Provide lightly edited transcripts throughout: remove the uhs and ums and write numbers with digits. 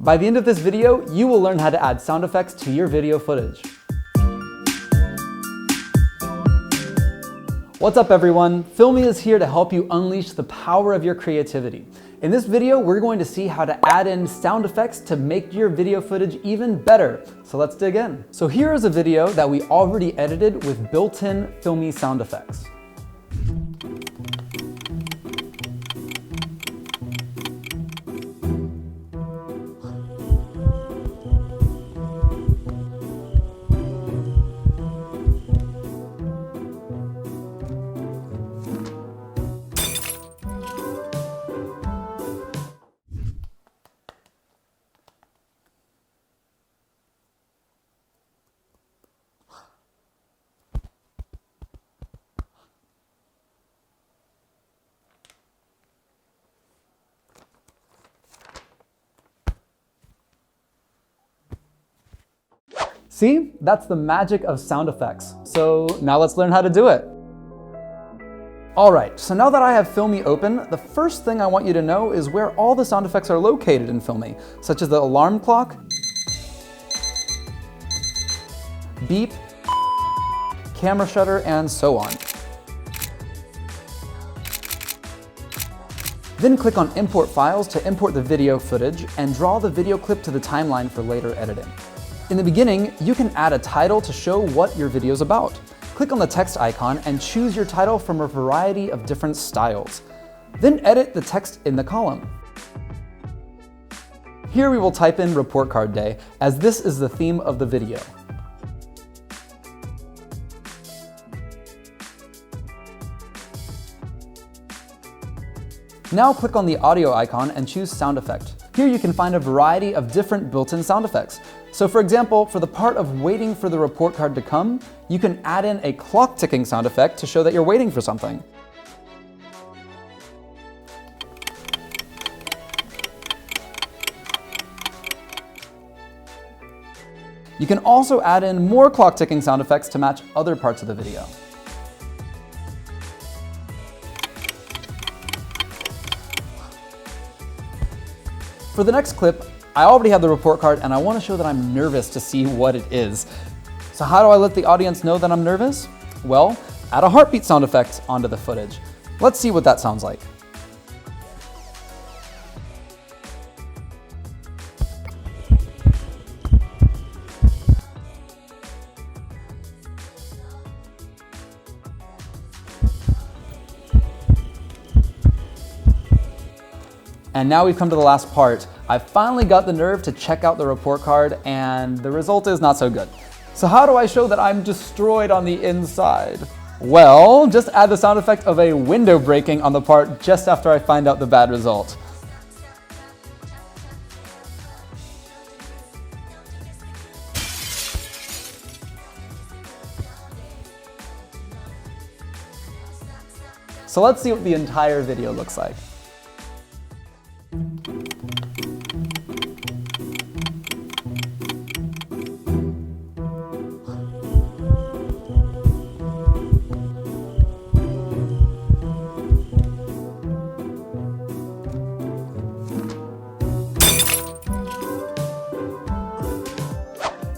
By the end of this video, you will learn how to add sound effects to your video footage. What's up everyone? Filmy is here to help you unleash the power of your creativity. In this video, we're going to see how to add in sound effects to make your video footage even better. So let's dig in. So here is a video that we already edited with built-in Filmy sound effects. See, that's the magic of sound effects. So now let's learn how to do it. All right, so now that I have Filmy open, the first thing I want you to know is where all the sound effects are located in Filmy, such as the alarm clock, beep, camera shutter, and so on. Then click on Import Files to import the video footage and draw the video clip to the timeline for later editing. In the beginning, you can add a title to show what your video is about. Click on the text icon and choose your title from a variety of different styles. Then edit the text in the column. Here we will type in Report Card Day, as this is the theme of the video. Now click on the audio icon and choose Sound Effect. Here you can find a variety of different built-in sound effects. So for example, for the part of waiting for the report card to come, you can add in a clock ticking sound effect to show that you're waiting for something. You can also add in more clock ticking sound effects to match other parts of the video. For the next clip, I already have the report card and I want to show that I'm nervous to see what it is. So how do I let the audience know that I'm nervous? Well, add a heartbeat sound effect onto the footage. Let's see what that sounds like. And now we've come to the last part. I finally got the nerve to check out the report card and the result is not so good. So how do I show that I'm destroyed on the inside? Well, just add the sound effect of a window breaking on the part just after I find out the bad result. So let's see what the entire video looks like.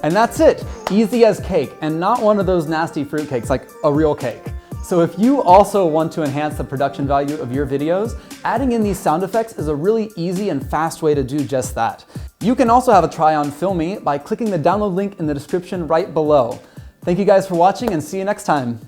And that's it, easy as cake, and not one of those nasty fruit cakes, like a real cake. So if you also want to enhance the production value of your videos, adding in these sound effects is a really easy and fast way to do just that. You can also have a try on Filmy by clicking the download link in the description right below. Thank you guys for watching and see you next time.